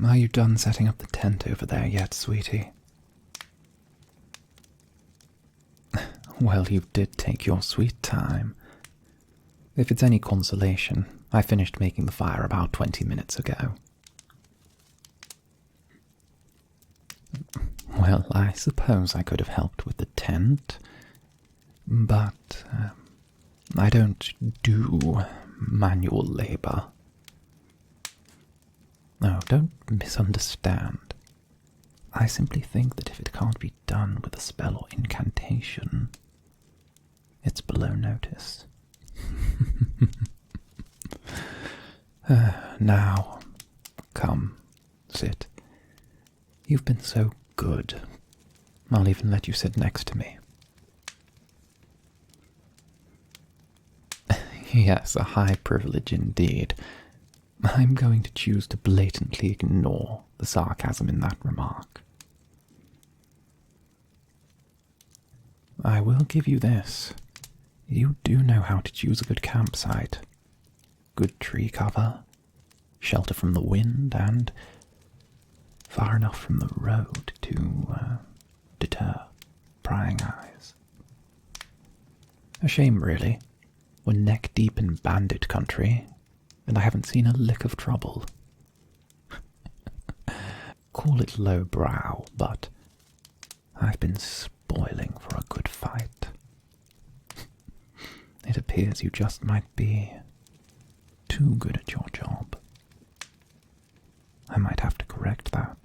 Are you done setting up the tent over there yet, sweetie? Well, you did take your sweet time. If it's any consolation, I finished making the fire about 20 minutes ago. Well, I suppose I could have helped with the tent, but I don't do manual labor. No, don't misunderstand. I simply think that if it can't be done with a spell or incantation, it's below notice. Now, come, sit. You've been so good. I'll even let you sit next to me. Yes, a high privilege indeed. I'm going to choose to blatantly ignore the sarcasm in that remark. I will give you this. You do know how to choose a good campsite. Good tree cover, shelter from the wind, and far enough from the road to deter prying eyes. A shame, really. We're neck-deep in bandit country, and I haven't seen a lick of trouble. Call it lowbrow, but I've been spoiling for a good fight. It appears you just might be too good at your job. I might have to correct that.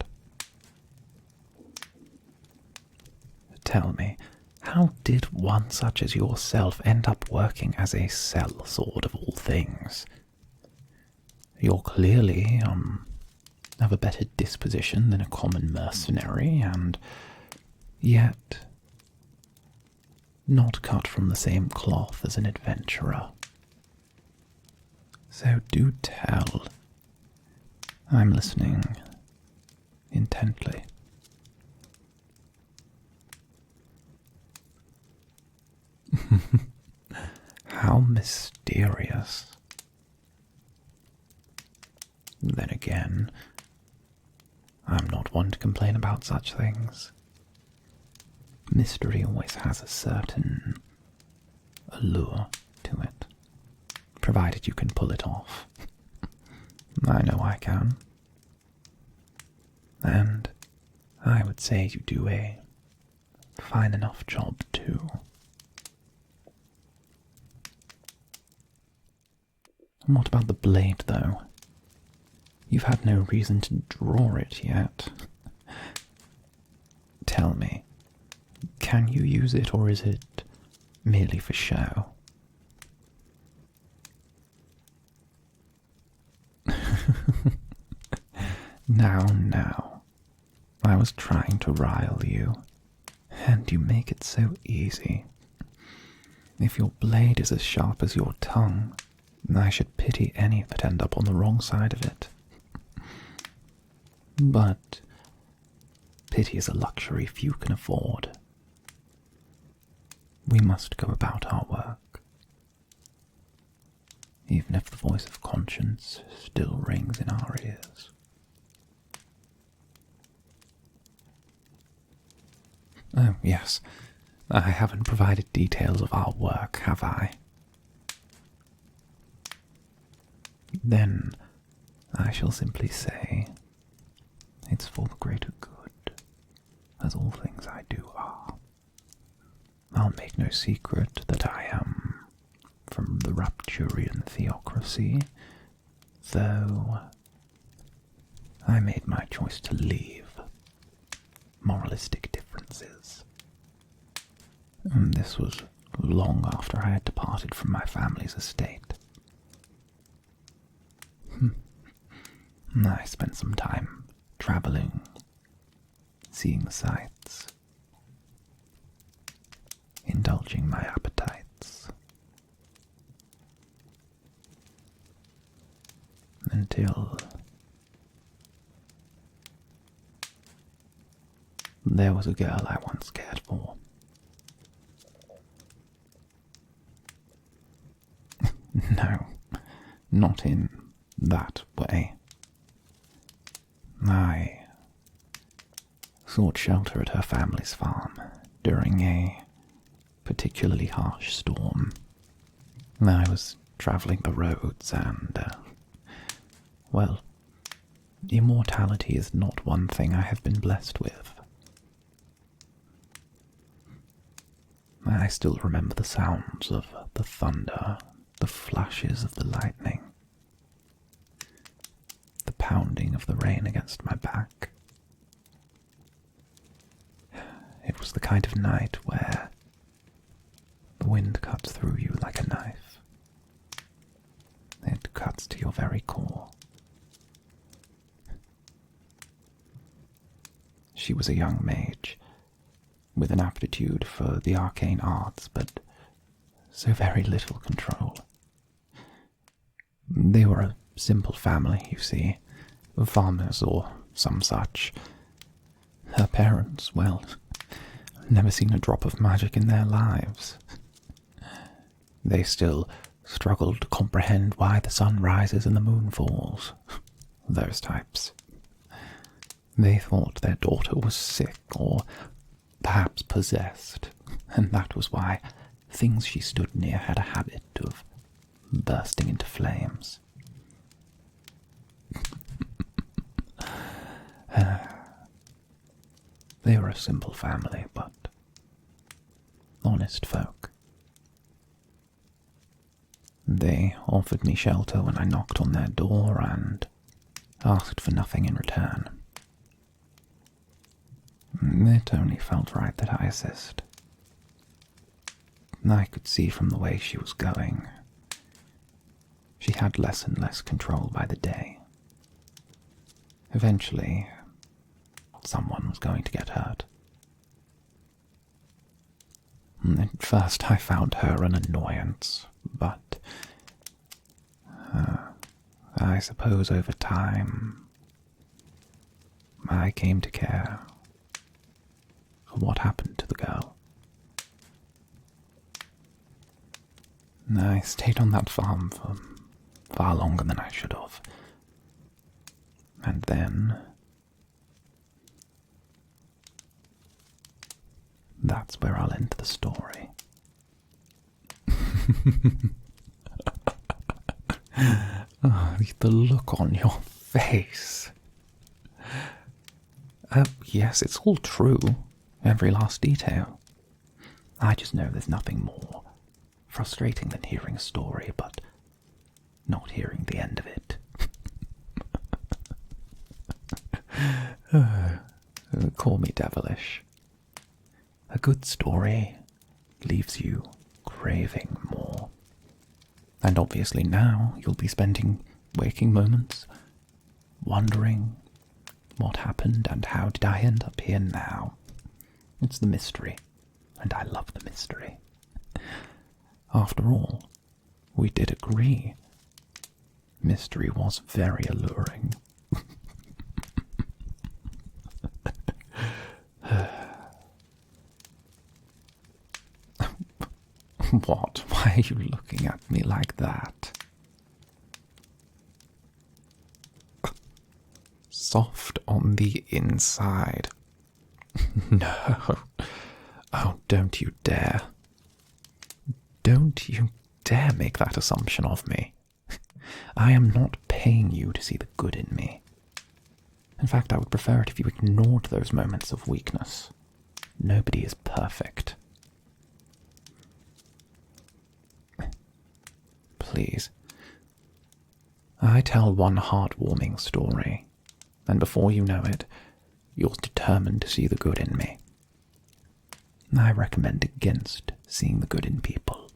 Tell me, how did one such as yourself end up working as a sellsword of all things? You're clearly, of a better disposition than a common mercenary, and yet not cut from the same cloth as an adventurer. So do tell. I'm listening intently. How mysterious. Then again, I'm not one to complain about such things. Mystery always has a certain allure to it, provided you can pull it off. I know I can. And I would say you do a fine enough job too. What about the blade, though? You've had no reason to draw it yet. Tell me, can you use it, or is it merely for show? Now, I was trying to rile you, and you make it so easy. If your blade is as sharp as your tongue, I should pity any that end up on the wrong side of it. But pity is a luxury few can afford. We must go about our work, even if the voice of conscience still rings in our ears. Oh, yes, I haven't provided details of our work, have I? Then I shall simply say it's for the greater good, as all things I do are. I'll make no secret that I am from the Rapturian theocracy, though I made my choice to leave moralistic differences. And this was long after I had departed from my family's estate. I spent some time traveling, seeing the sights, indulging my appetites, until there was a girl I once cared for. No, not in that way. I sought shelter at her family's farm during a particularly harsh storm. I was travelling the roads and, well, immortality is not one thing I have been blessed with. I still remember the sounds of the thunder, the flashes of the lightning, the pounding of the rain against my back. It was the kind of night where the wind cuts through you like a knife. It cuts to your very core. She was a young mage, with an aptitude for the arcane arts, but so very little control. They were a simple family, you see, farmers or some such. Her parents, well, never seen a drop of magic in their lives. They still struggled to comprehend why the sun rises and the moon falls. Those types. They thought their daughter was sick or perhaps possessed, and that was why things she stood near had a habit of bursting into flames. They were a simple family, but honest folk. They offered me shelter when I knocked on their door and asked for nothing in return. It only felt right that I assist. I could see from the way she was going. She had less and less control by the day. Eventually, someone was going to get hurt. At first I found her an annoyance, but I suppose over time I came to care for what happened to the girl. I stayed on that farm for far longer than I should have. And then that's where I'll end the story. Oh, the look on your face. Yes, it's all true. Every last detail. I just know there's nothing more frustrating than hearing a story, but not hearing the end of it. Call me devilish. A good story leaves you craving more. And obviously now you'll be spending waking moments wondering what happened and how did I end up here now. It's the mystery, and I love the mystery. After all, we did agree. Mystery was very alluring. What? Why are you looking at me like that? Soft on the inside. No. Oh, don't you dare. Don't you dare make that assumption of me. I am not paying you to see the good in me. In fact, I would prefer it if you ignored those moments of weakness. Nobody is perfect. Please. I tell one heartwarming story, and before you know it, you're determined to see the good in me. I recommend against seeing the good in people.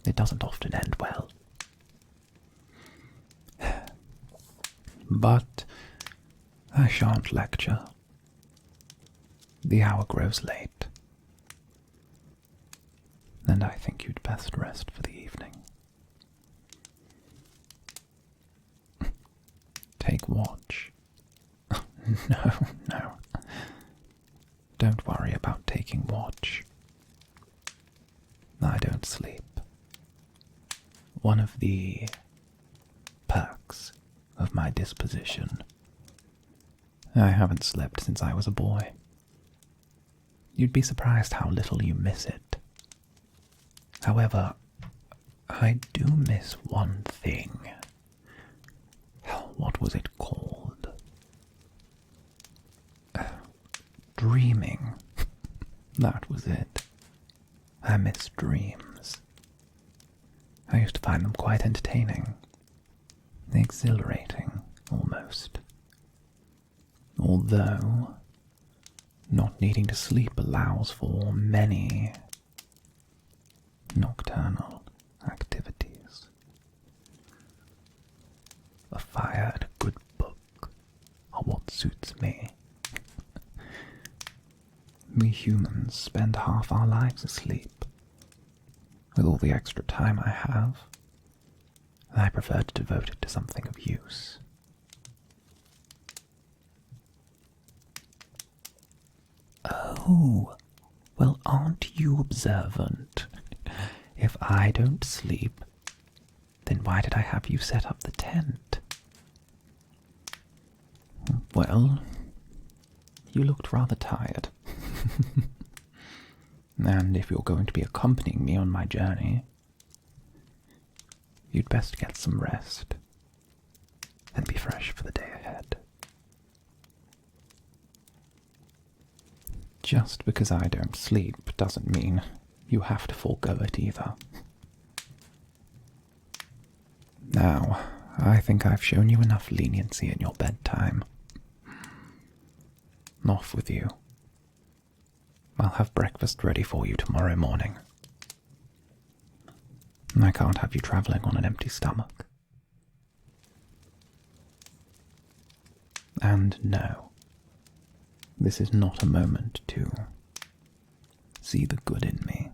It doesn't often end well. But I shan't lecture. The hour grows late, and I think you'd best rest for the evening. Take watch. No. Don't worry about taking watch. I don't sleep. One of the perks of my disposition I haven't slept since I was a boy. You'd be surprised how little you miss it. However, I do miss one thing. What was it called? Dreaming. That was it. I miss dreams. I used to find them quite entertaining. Exhilarating, almost. Although, not needing to sleep allows for many nocturnal activities. A fire and a good book are what suits me. We humans spend half our lives asleep. With all the extra time I have, I prefer to devote it to something of use. Oh, well, aren't you observant? If I don't sleep, then why did I have you set up the tent? Well, you looked rather tired. And if you're going to be accompanying me on my journey, you'd best get some rest and be fresh for the day ahead. Just because I don't sleep doesn't mean you have to forego it either. Now, I think I've shown you enough leniency in your bedtime. Off with you. I'll have breakfast ready for you tomorrow morning. I can't have you travelling on an empty stomach. And no, this is not a moment to see the good in me.